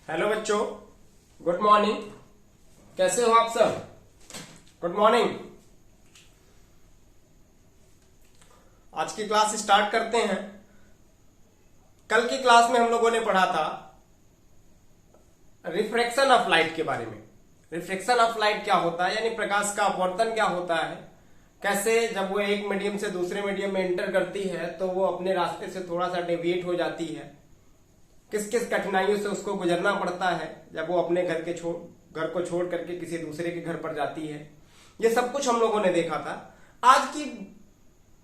Hello बच्चों, good morning. कैसे हो आप सब? Good morning. आज की क्लास स्टार्ट करते हैं। कल की क्लास में हम लोगों ने पढ़ा था रिफ्रैक्शन ऑफ लाइट के बारे में। रिफ्रैक्शन ऑफ लाइट क्या होता है, यानी प्रकाश का अपवर्तन क्या होता है, कैसे जब वो एक मीडियम से दूसरे मीडियम में एंटर करती है तो वो अपने रास्ते से थोड़ा सा डेविएट हो जाती है, किस किस कठिनाइयों से उसको गुजरना पड़ता है जब वो अपने घर को छोड़ करके किसी दूसरे के घर पर जाती है। ये सब कुछ हम लोगों ने देखा था। आज की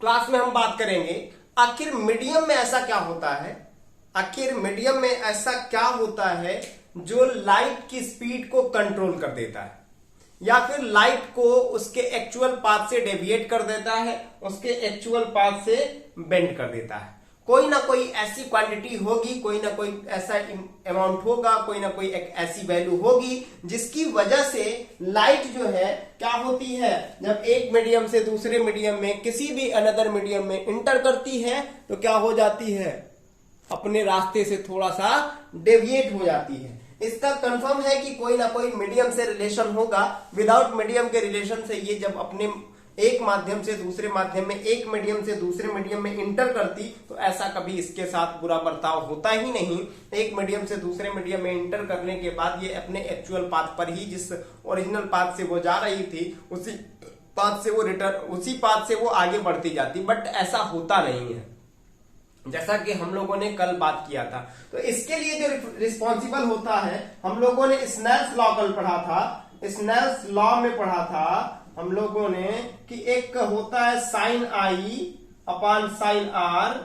क्लास में हम बात करेंगे आखिर मीडियम में ऐसा क्या होता है, आखिर मीडियम में ऐसा क्या होता है जो लाइट की स्पीड को कंट्रोल कर देता है या फिर लाइट को उसके एक्चुअल पाथ से डेविएट कर देता है, उसके एक्चुअल पाथ से बेंड कर देता है। कोई ना कोई ऐसी क्वांटिटी होगी, कोई ना कोई ऐसा अमाउंट होगा, कोई ना कोई एक ऐसी वैल्यू होगी जिसकी वजह से लाइट जो है क्या होती है, जब एक मीडियम से दूसरे मीडियम में किसी भी अनदर मीडियम में इंटर करती है तो क्या हो जाती है, अपने रास्ते से थोड़ा सा डेविएट हो जाती है। इसका कंफर्म है कि कोई ना कोई मीडियम से रिलेशन होगा। विदाउट मीडियम के रिलेशन से ये जब अपने एक माध्यम से दूसरे माध्यम में, एक मीडियम से दूसरे मीडियम में इंटर करती तो ऐसा कभी इसके साथ बुरा बर्ताव होता ही नहीं। एक मीडियम से दूसरे मीडियम में इंटर करने के बाद ये अपने एक्चुअल पाथ पर ही, जिस ओरिजिनल पाथ से वो जा रही थी, उसी पाथ से वो आगे बढ़ती जाती। बट ऐसा होता नहीं है, जैसा कि हम लोगों ने कल बात किया था। तो इसके लिए जो रिस्पॉन्सिबल होता है, हम लोगों ने स्नेल्स लॉ कल पढ़ा था। स्नेल्स लॉ में पढ़ा था हम लोगों ने कि एक होता है sine i upon sine r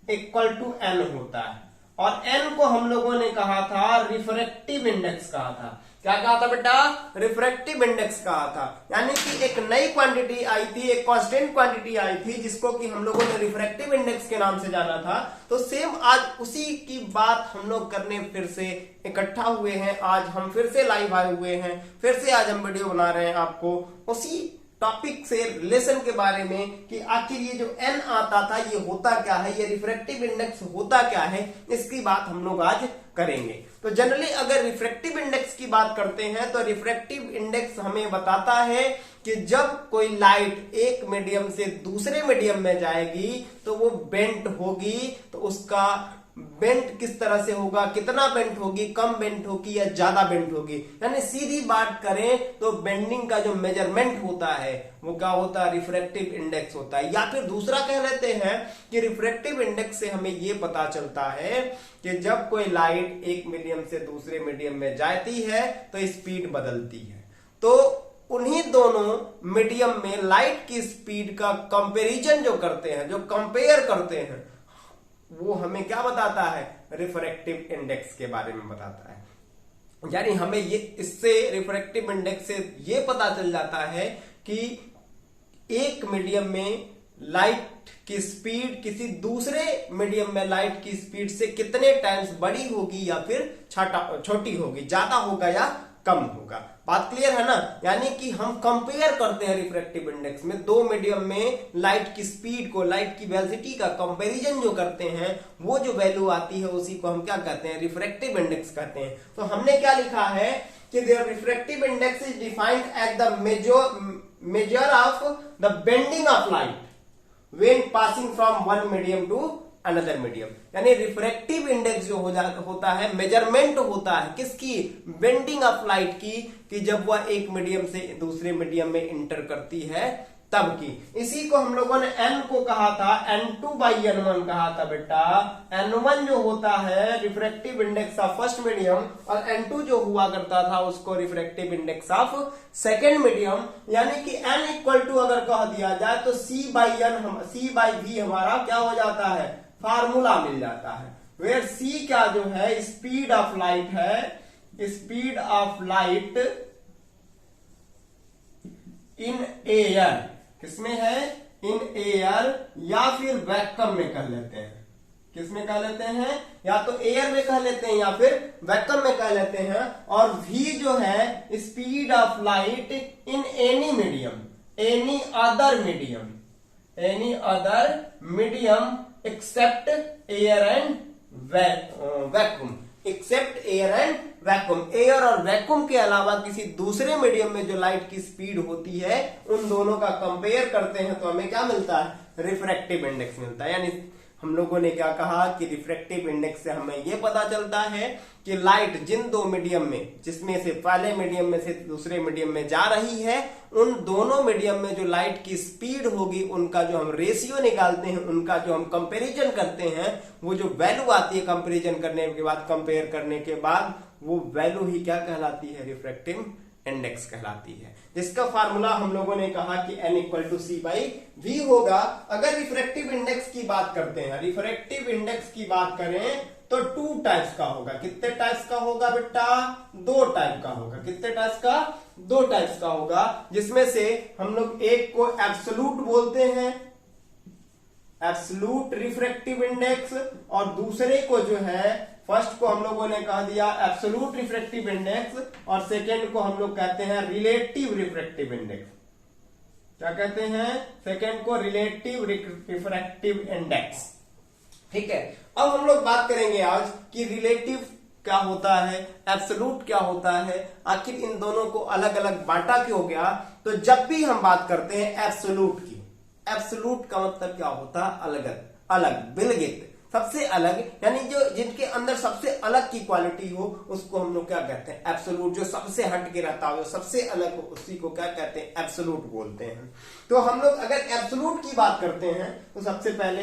equal to n होता है, और एन को हम लोगों ने कहा था रिफ्रैक्टिव इंडेक्स कहा था। क्या कहा था बेटा? रिफ्रैक्टिव इंडेक्स कहा था। यानी कि एक नई क्वांटिटी आई थी, एक कांस्टेंट क्वांटिटी आई थी जिसको कि हम लोगों ने रिफ्रैक्टिव इंडेक्स के नाम से जाना था। तो सेम आज उसी की बात हम लोग करने फिर से इकट्ठा हुए हैं। आज हम फिर से लाइव आए हुए हैं, फिर से आज हम वीडियो बना रहे हैं आपको उसी टॉपिक से, रिलेशन के बारे में कि आखिर ये जो एन आता था ये होता क्या है, ये रिफ्रैक्टिव इंडेक्स होता क्या है, इसकी बात हम लोग आज करेंगे। तो जनरली अगर रिफ्रैक्टिव इंडेक्स की बात करते हैं तो रिफ्रैक्टिव इंडेक्स हमें बताता है कि जब कोई लाइट एक मीडियम से दूसरे मीडियम में जाएगी तो वो बेंट होगी, तो उसका बेंट किस तरह से होगा, कितना बेंट होगी, कम बेंट होगी या ज्यादा बेंट होगी। यानी सीधी बात करें तो बेंडिंग का जो मेजरमेंट होता है वो क्या होता है, रिफ्रैक्टिव इंडेक्स होता है। या फिर दूसरा कह लेते हैं कि रिफ्रैक्टिव इंडेक्स से हमें ये पता चलता है कि जब कोई लाइट एक मीडियम से दूसरे मीडियम में जाती है तो स्पीड बदलती है। तो उन्हीं दोनों मीडियम में लाइट की स्पीड का कंपैरिजन जो करते हैं, जो कंपेयर करते हैं, वो हमें क्या बताता है, रिफ्रैक्टिव इंडेक्स के बारे में बताता है। यानी हमें ये इससे रिफ्रैक्टिव इंडेक्स से ये पता चल जाता है कि एक मीडियम में लाइट की स्पीड किसी दूसरे मीडियम में लाइट की स्पीड से कितने टाइम्स बड़ी होगी या फिर छोटी होगी, ज्यादा होगा या कम होगा। बात क्लियर है ना? यानी कि हम कंपेयर करते हैं रिफ्रैक्टिव इंडेक्स में दो मीडियम में लाइट की स्पीड को, लाइट की वेलोसिटी का कंपैरिजन जो करते हैं, वो जो वैल्यू आती है उसी को हम क्या कहते हैं, रिफ्रैक्टिव इंडेक्स कहते हैं। तो हमने क्या लिखा है कि the refractive index is defined as the measure of the bending of light when passing from one medium to another medium. यानी रिफ्रैक्टिव इंडेक्स जो होता है, मेजरमेंट होता है किसकी, बेंडिंग ऑफ लाइट की, कि जब वह एक मीडियम से दूसरे मीडियम में इंटर करती है तब की। इसी को हम लोगों ने n को कहा था n2/n1 कहा था बेटा। n1 जो होता है refractive index of first medium, और n2 जो हुआ करता था उसको refractive index of second medium. यानी कि n इक्वल टू अगर कह दिया जाए तो c/v हमारा क्या हो जाता है, फार्मूला मिल जाता है। वेयर c क्या जो है, स्पीड ऑफ लाइट है, speed of light in air, किसमें है, इन एयर, या फिर वैक्यूम में कह लेते हैं। किसमें कह लेते हैं, या तो एयर में कह लेते हैं या फिर वैक्यूम में कह लेते हैं। और v जो है speed of light in any medium, any other medium except air and vacuum. Except air and vacuum. Air और वैक्यूम के अलावा किसी दूसरे मीडियम में जो लाइट की स्पीड होती है उन दोनों का कंपेयर करते हैं तो हमें क्या मिलता है, रिफ्रैक्टिव इंडेक्स मिलता है। यानी हम लोगों ने क्या कहा कि रिफ्रैक्टिव इंडेक्स से हमें यह पता चलता है कि लाइट जिन दो मीडियम में, जिसमें से पहले मीडियम में से दूसरे मीडियम में जा रही है, उन दोनों मीडियम में जो लाइट की स्पीड होगी उनका जो हम रेशियो निकालते हैं, उनका जो हम कंपैरिजन करते हैं, वो जो वैल्यू आती है कंपैरिजन करने के बाद, कंपेयर करने के बाद, वो वैल्यू ही क्या कहलाती है, रिफ्रैक्टिव इंडेक्स कहलाती है। जिसका फार्मूला हम लोगों ने कहा कि n equal to c by v होगा। अगर रिफ्रैक्टिव इंडेक्स की बात करते हैं, रिफ्रैक्टिव इंडेक्स की बात करें तो 2 टाइप्स का होगा। कितने टाइप्स का होगा बेटा, 2 टाइप का होगा। कितने टाइप्स का, 2 टाइप्स का होगा, जिसमें से हम लोग एक को एब्सोल्यूट बोलते हैं, एब्सोल्यूट रिफ्रैक्टिव इंडेक्स, और दूसरे को जो है, फर्स्ट को हम लोगों ने कह दिया एब्सोल्यूट रिफ्रैक्टिव इंडेक्स, और सेकेंड को हम लोग कहते हैं रिलेटिव रिफ्रैक्टिव इंडेक्स। क्या कहते हैं, सेकेंड को रिलेटिव रिफ्रैक्टिव इंडेक्स। ठीक है, अब हम लोग बात करेंगे आज कि रिलेटिव क्या होता है, एब्सोल्यूट क्या होता है, आखिर इन दोनों को अलग अलग बांटा क्यों गया। तो जब भी हम बात करते हैं एब्सोल्यूट की, एब्सोल्यूट का मतलब क्या होता है, अलग अलग, विलगित, सबसे अलग, यानी जो जिनके अंदर सबसे अलग की क्वालिटी हो उसको हम लोग क्या कहते हैं, एब्सोल्यूट। जो सबसे हट के रहता हो, सबसे अलग हो, उसी को क्या कहते हैं, एब्सोल्यूट बोलते हैं। तो हम लोग अगर एब्सोल्यूट की बात करते हैं तो सबसे पहले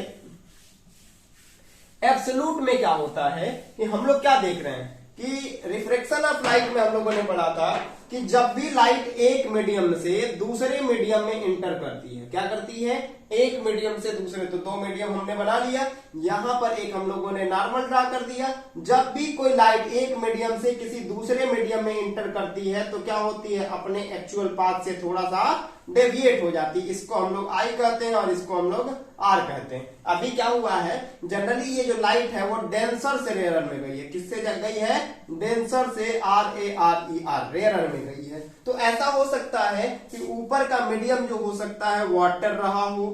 एब्सोल्यूट में क्या होता है कि हम लोग क्या देख रहे हैं कि रिफ्रैक्शन ऑफ लाइट में हम लोगों ने पढ़ा था कि जब भी लाइट एक मीडियम से दूसरे मीडियम में इंटर करती है, क्या करती है, एक मीडियम से दूसरे, तो 2 मीडियम हमने बना लिया, यहां पर एक हम लोगों ने नॉर्मल ड्रा कर दिया। जब भी कोई लाइट एक मीडियम से किसी दूसरे मीडियम में इंटर करती है तो क्या होती है, अपने एक्चुअल पाथ से थोड़ा सा डेविएट हो जाती है। इसको हम लोग आई कहते हैं और इसको हम लोग आर कहते हैं। अभी क्या हुआ है, जनरली ये जो लाइट है वो डेंसर से रेयर में गई है। किससे गई है, डेंसर से, RARER, रेयर में गई है। तो ऐसा हो सकता है कि ऊपर का मीडियम जो हो सकता है वाटर रहा हो,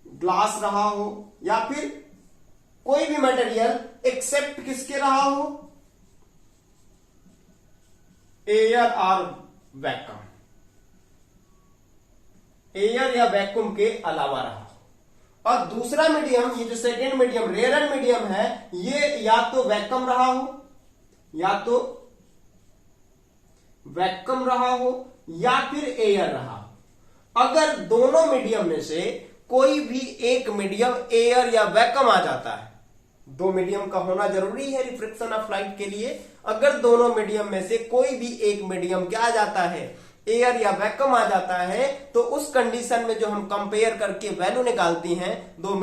ग्लास रहा हो, या फिर कोई भी मटेरियल एक्सेप्ट किसके रहा हो, एयर और वैक्यूम, एयर या वैक्यूम के अलावा रहा हो। और दूसरा मीडियम, ये जो सेकेंड मीडियम रेयर मीडियम है, ये या तो वैक्यूम रहा हो, या तो वैक्यूम रहा हो, या फिर एयर रहा हो। अगर दोनों मीडियम में से कोई भी एक मीडियम एयर या वैक्यूम आ जाता है, 2 मीडियम का होना जरूरी है रिफ्रैक्शन ऑफ लाइट के लिए। अगर दोनों मीडियम में से कोई भी एक मीडियम क्या आ जाता है, एयर या वैक्यूम आ जाता है, तो उस कंडीशन में जो हम कंपेयर करके वैल्यू निकालती हैं, 2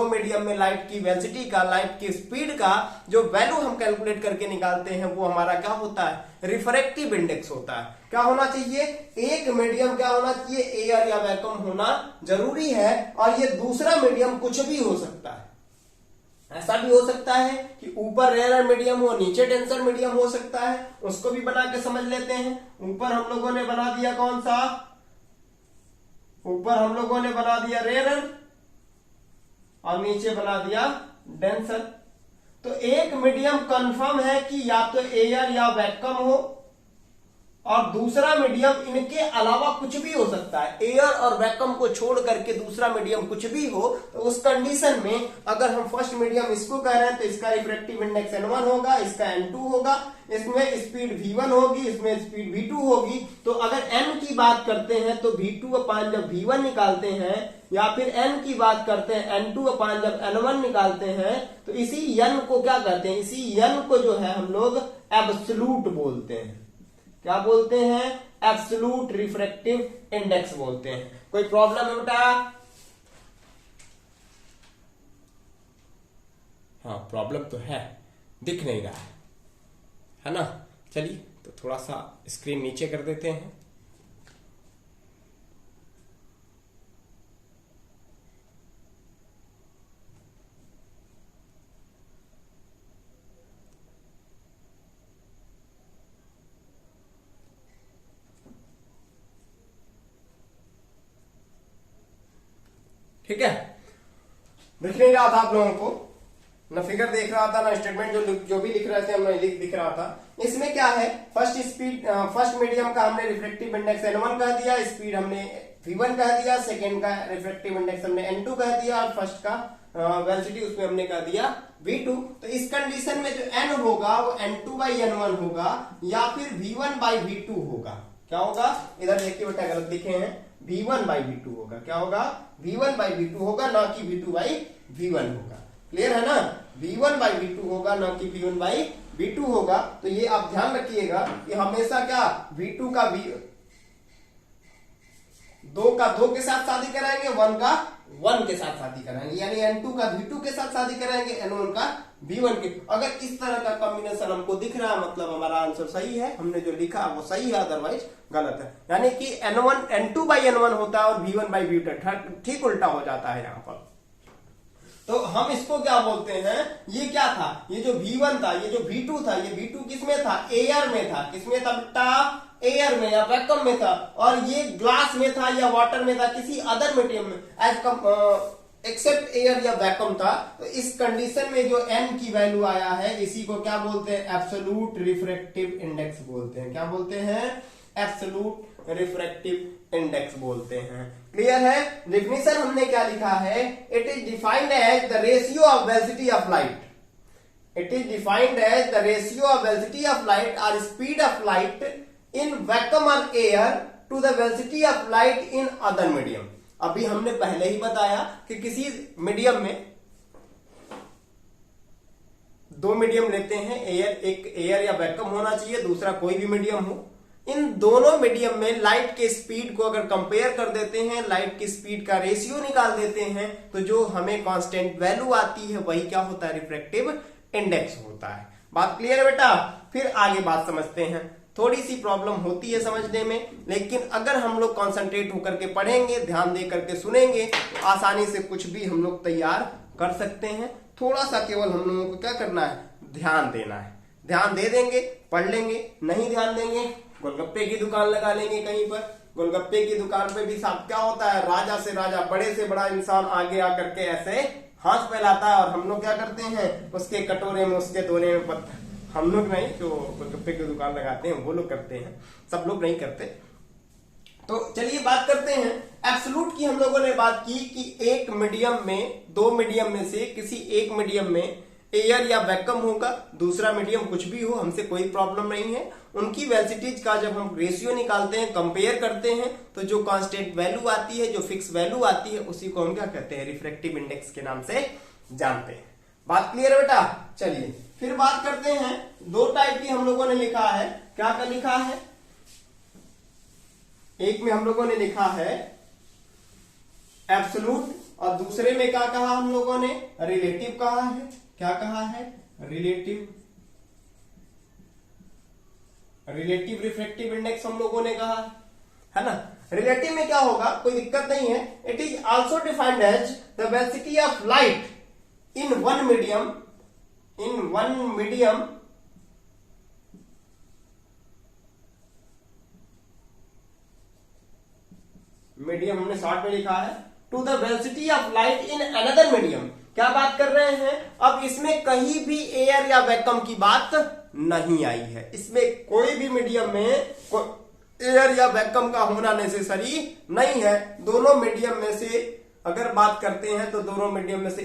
मीडियम में लाइट की वेलोसिटी का, लाइट की स्पीड का जो वैल्यू हम कैलकुलेट करके निकालते हैं, वो हमारा क्या होता है, रिफ्रैक्टिव इंडेक्स होता है। क्या होना चाहिए, एक मीडियम क्या होना चाहिए, एयर या वैक्यूम होना जरूरी है, और ये दूसरा मीडियम कुछ भी हो सकता है। ऐसा भी हो सकता है कि ऊपर रेयर मीडियम हो, नीचे डेंसर मीडियम हो सकता है, उसको भी बना के समझ लेते हैं। ऊपर हम लोगों ने बना दिया कौन सा, ऊपर हम लोगों ने बना दिया रेयर और नीचे बना दिया डेंसर। तो एक मीडियम कंफर्म है कि या तो एयर या वैक्यूम हो, और दूसरा मीडियम इनके अलावा कुछ भी हो सकता है, एयर और वैक्यूम को छोड़ करके दूसरा मीडियम कुछ भी हो। तो उस कंडीशन में अगर हम फर्स्ट मीडियम इसको कह रहे हैं तो इसका रिफ्रैक्टिव इंडेक्स N1 होगा, इसका N2 होगा, इसमें स्पीड V1 होगी, इसमें स्पीड V2 होगी। तो अगर N की बात करते हैं तो V2 अपान जब V1 निकालते हैं, या फिर N की बात करते हैं N2 अपान जब N1 निकालते हैं, तो इसी N को क्या कहते हैं, इसी N को जो है हम लोग एब्सोल्यूट बोलते हैं। क्या बोलते हैं, एब्सोल्यूट रिफ्रैक्टिव इंडेक्स बोलते हैं। कोई प्रॉब्लम है बेटा? हाँ, प्रॉब्लम तो है, दिख नहीं रहा है ना। चलिए तो थोड़ा सा स्क्रीन नीचे कर देते हैं। ठीक है, दिख नहीं रहा था आप लोगों को? ना फिगर देख रहा था ना स्टेटमेंट जो भी लिख रहे थे हमने दिख रहा था। इसमें क्या है, फर्स्ट मीडियम का हमने रिफ्रैक्टिव इंडेक्स N1 कह दिया, स्पीड हमने V1 कह दिया, सेकेंड का रिफ्रैक्टिव इंडेक्स हमने N2 कह दिया और फर्स्ट का वेलोसिटी उसमें हमने कह दिया V2। तो इस कंडीशन में जो N होगा वो N2/N1 होगा या फिर V1/V2 होगा। क्या होगा, इधर देखिए बेटा गलत लिखे हैं, V1/V2 होगा। क्या होगा, V1/V2 होगा, ना कि V2/V1 होगा। क्लियर है ना, V1/V2 होगा ना कि V1/V2 होगा। तो ये आप ध्यान रखिएगा कि हमेशा क्या V2 का दो का 2 के साथ शादी कराएंगे, 1 का 1 के साथ शादी कराएंगे, यानी N2 का V2 के साथ शादी कराएंगे, N1 का V1 के। अगर इस तरह का कॉम्बिनेशन हमको दिख रहा है मतलब हमारा आंसर सही है, हमने जो लिखा वो सही है, अदरवाइज गलत है। यानी कि N2/N1 होता है और V1/V2 ठीक उल्टा हो जाता है यहाँ पर। तो हम इसको क्या बोलते हैं, ये क्या था, ये जो V1 था, ये जो V2 था, ये V2 किसमें था, एयर में था। किसमें था बेटा, एयर में या वैक्यूम में था। और ये ग्लास में था या वाटर में था, किसी अदर मीडियम में एक्सेप्ट एयर या वैक्यूम था। तो इस कंडीशन में जो N की वैल्यू आया है, इसी को क्या बोलते हैं, एब्सोल्यूट रिफ्रैक्टिव इंडेक्स बोलते हैं। क्या बोलते हैं, एब्सोल्यूट रिफ्रैक्टिव इंडेक्स बोलते हैं। क्लियर है। डेफिनेशन हमने क्या लिखा है, it is defined as the ratio of velocity of light. It is defined as the ratio of velocity of light और speed of light in vacuum और air to the velocity of light in other medium. अभी हमने पहले ही बताया कि किसी medium में दो मीडियम लेते हैं, एक एयर या वैक्यूम होना चाहिए, दूसरा कोई भी मीडियम हो। इन दोनों मीडियम में लाइट के स्पीड को अगर कंपेयर कर देते हैं, लाइट की स्पीड का रेशियो निकाल देते हैं, तो जो हमें कांस्टेंट वैल्यू आती है वही क्या होता है, रिफ्रैक्टिव इंडेक्स होता है। बात क्लियर है बेटा। फिर आगे बात समझते हैं। थोड़ी सी प्रॉब्लम होती है समझने में, लेकिन अगर हम लोग कॉन्सेंट्रेट होकर के पढ़ेंगे, ध्यान दे करके सुनेंगे, तो आसानी से कुछ भी हम लोग तैयार कर सकते हैं। थोड़ा सा केवल हम लोगों को क्या करना है, ध्यान देना है। ध्यान दे देंगे, पढ़ लेंगे, नहीं ध्यान देंगे, गोलगप्पे की दुकान लगा लेंगे कहीं पर। गोलगप्पे की दुकान पे भी साहब क्या होता है, राजा से राजा, बड़े से बड़ा इंसान आगे आकर के ऐसे हाथ फैलाता है और हम लोग क्या करते हैं, उसके कटोरे में, उसके दोने में पत्थर। हम लोग नहीं, जो गोलगप्पे की दुकान लगाते हैं वो लोग करते हैं, सब लोग नहीं करते। तो चलिए बात करते हैं एब्सोल्यूट की। हम लोगों ने बात की कि एक मीडियम में, दो मीडियम में से किसी एक मीडियम में एयर या वैक्यूम होगा, दूसरा मीडियम कुछ भी हो, हमसे कोई प्रॉब्लम नहीं है। उनकी वेलोसिटीज का जब हम रेशियो निकालते हैं, कंपेयर करते हैं, तो जो कांस्टेंट वैल्यू आती है, जो फिक्स वैल्यू आती है, उसी को हम क्या कहते हैं, रिफ्रैक्टिव इंडेक्स के नाम से जानते हैं। बात क्लियर है बेटा। चलिए फिर बात करते हैं, दो टाइप की हम लोगों ने लिखा है। क्या क्या लिखा है, एक में हम लोगों ने लिखा है एब्सोल्यूट और दूसरे में क्या कहा हम लोगों ने, रिलेटिव कहा है। क्या कहा है, रिलेटिव रिफ्रैक्टिव इंडेक्स हम लोगों ने कहा है ना। रिलेटिव में क्या होगा, कोई दिक्कत नहीं है। It is also defined as the velocity of light in one medium, medium हमने शॉर्ट में लिखा है, to the velocity of light in another medium. क्या बात कर रहे हैं, अब इसमें कहीं भी एयर या वैक्यूम की बात नहीं आई है। इसमें कोई भी मीडियम में एयर या वैक्यूम का होना नेसेसरी नहीं है। दोनों मीडियम में से अगर बात करते हैं तो दोनों मीडियम में से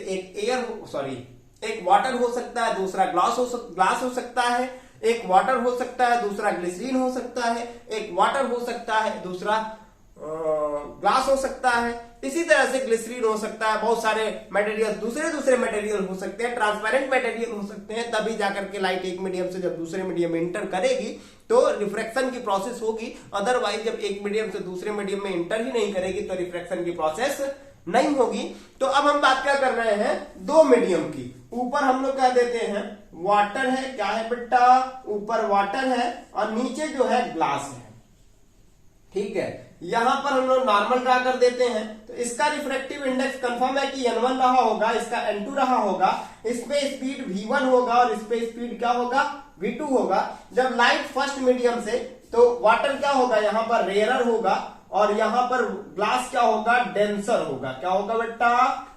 एक वाटर हो सकता है, दूसरा ग्लास हो सकता है। एक वाटर हो सकता है, दूसरा ग्लिसरीन हो सकता है। एक वाटर हो सकता है, दूसरा ग्लास हो सकता है। इसी तरह से ग्लिसरीन हो सकता है, बहुत सारे मटेरियल, दूसरे मटेरियल हो सकते हैं, ट्रांसपेरेंट मटेरियल हो सकते हैं। तभी जाकर के लाइट एक मीडियम से जब दूसरे मीडियम में इंटर करेगी तो रिफ्रैक्शन की प्रोसेस होगी। अदरवाइज जब एक मीडियम से दूसरे मीडियम में इंटर ही नहीं करेगी तो रिफ्रैक्शन की प्रोसेस नहीं होगी। तो अब हम बात क्या कर रहे हैं, दो मीडियम की। ऊपर हम लोग क्या देते हैं, वाटर है। क्या है बेटा, ऊपर वाटर है और नीचे जो है ग्लास है। ठीक है, यहां पर हम लोग नॉर्मल ड्रा कर देते हैं। तो इसका रिफ्रैक्टिव इंडेक्स कंफर्म है कि N1 रहा होगा, इसका N2 रहा होगा। इसमें स्पीड V1 होगा और इस पे स्पीड क्या होगा, V2 होगा। जब लाइट फर्स्ट मीडियम से, तो वाटर क्या होगा, यहां पर रेयरर होगा और यहाँ पर ग्लास क्या होगा, डेंसर होगा। क्या होगा बेटा,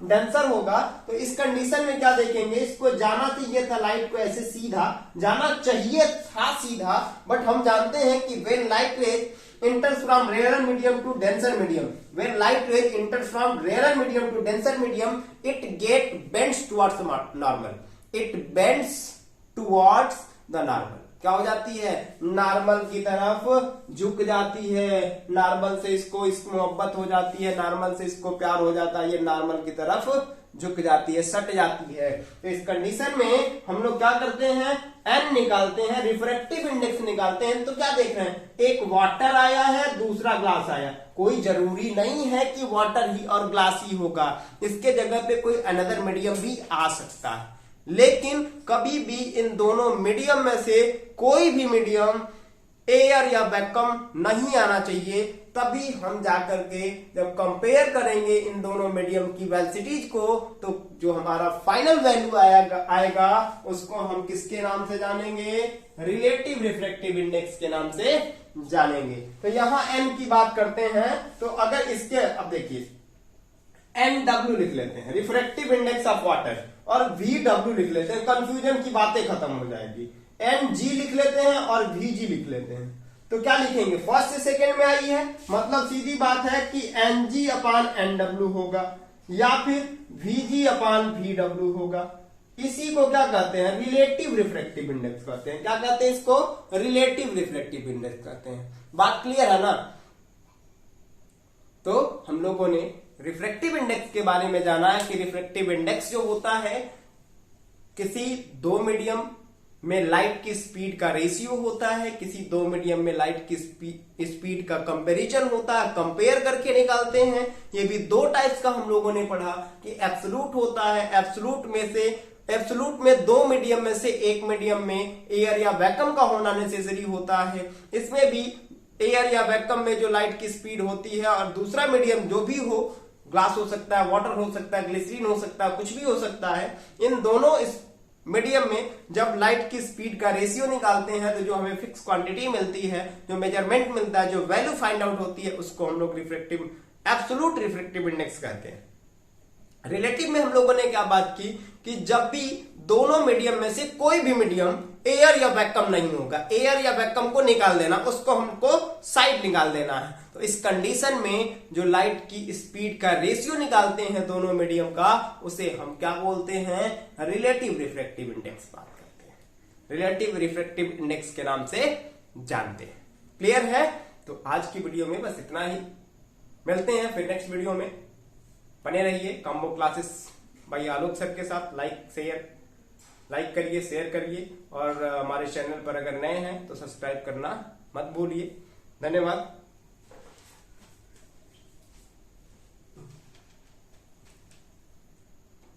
डेंसर होगा। तो इस कंडीशन में क्या देखेंगे, इसको जाना चाहिए था लाइट को ऐसे सीधा, जाना चाहिए था सीधा, बट हम जानते हैं कि when light rays enters from rarer medium to denser medium, when light rays enters from rarer medium to denser medium, it get bends towards normal, it bends towards the normal। क्या हो जाती है, normal की तरफ झुक जाती है, normal से इसको मोहब्बत हो जाती है, नॉर्मल से इसको प्यार हो जाता है, ये नॉर्मल की तरफ झुक जाती है, सट जाती है। तो इस कंडीशन में हम लोग क्या करते हैं, एन निकालते हैं, रिफ्रैक्टिव इंडेक्स निकालते हैं। तो क्या देख रहे हैं, एक वाटर आया है, दूसरा ग्लास आया, कोई जरूरी नहीं है कि वाटर ही और ग्लास ही होगा, इसके जगह पे कोई अनदर मीडियम भी आ सकता है। लेकिन कभी भी इन दोनों मीडियम में से कोई भी मीडियम एयर या वैक्यूम नहीं आना चाहिए। तभी हम जाकर के जब कंपेयर करेंगे इन दोनों मीडियम की वेलोसिटीज को, तो जो हमारा फाइनल वैल्यू आएगा उसको हम किसके नाम से जानेंगे, रिलेटिव रिफ्रैक्टिव इंडेक्स के नाम से जानेंगे। तो यहां एन की बात करते हैं, तो अगर इसके, अब देखिए NW लिख लेते हैं, रिफ्रैक्टिव इंडेक्स ऑफ वाटर, और VW लिख लेते हैं, कंफ्यूजन की बातें खत्म हो जाएगी। NG लिख लेते हैं और VG लिख लेते हैं। तो क्या लिखेंगे, फर्स्ट से सेकेंड में आई है, मतलब सीधी बात है कि NG अपान NW होगा या फिर VG अपान VW होगा। इसी को क्या कहते हैं, रिलेटिव रिफ्रैक्टिव इंडेक्स कहते हैं। क्या कहते हैं इसको, रिलेटिव रिफ्रैक्टिव इंडेक्स कहते हैं। बात क्लियर है ना। तो हम लोगों ने रिफ्रैक्टिव इंडेक्स के बारे में जाना है कि रिफ्रैक्टिव इंडेक्स जो होता है, किसी दो मीडियम में लाइट की स्पीड का रेशियो होता है, किसी दो मीडियम में लाइट की स्पीड का कंपैरिजन होता है, कंपेयर करके निकालते हैं। ये भी दो टाइप्स का हम लोगों ने पढ़ा कि एब्सोल्यूट होता है, एब्सोल्यूट में दो मीडियम में से एक मीडियम में एयर या वैक्यूम का होना नेसेसरी होता है। इसमें भी एयर या वैक्यूम में जो लाइट की स्पीड होती है, और दूसरा मीडियम जो भी हो, ग्लास हो सकता है, वाटर हो सकता है, ग्लिसरीन हो सकता है, कुछ भी हो सकता है, इन दोनों इस मीडियम में जब लाइट की स्पीड का रेशियो निकालते हैं, तो जो हमें फिक्स क्वांटिटी मिलती है, जो मेजरमेंट मिलता है, जो वैल्यू फाइंड आउट होती है, उसको हम लोग रिफ्रैक्टिव एब्सोल्यूट रिफ्रैक्टिव इंडेक्स कहते हैं। रिलेटिव में हम लोगों ने क्या बात की कि जब भी दोनों मीडियम में से कोई भी मीडियम एयर या वैक्यूम नहीं होगा, एयर या वैक्यूम को निकाल देना, उसको हमको साइड निकाल देना है। तो इस कंडीशन में जो लाइट की स्पीड का रेशियो निकालते हैं दोनों मीडियम का, उसे हम क्या बोलते हैं, रिलेटिव रिफ्रैक्टिव इंडेक्स बात करते हैं, रिलेटिव रिफ्रैक्टिव इंडेक्स के नाम से जानते हैं। क्लियर है। तो आज की वीडियो में बस इतना ही, मिलते हैं फिर नेक्स्ट वीडियो में। बने रहिए कॉम्बो क्लासेस भाई आलोक सर के साथ। लाइक करिए, शेयर करिए, और हमारे चैनल पर अगर नए हैं तो सब्सक्राइब करना मत भूलिए। धन्यवाद।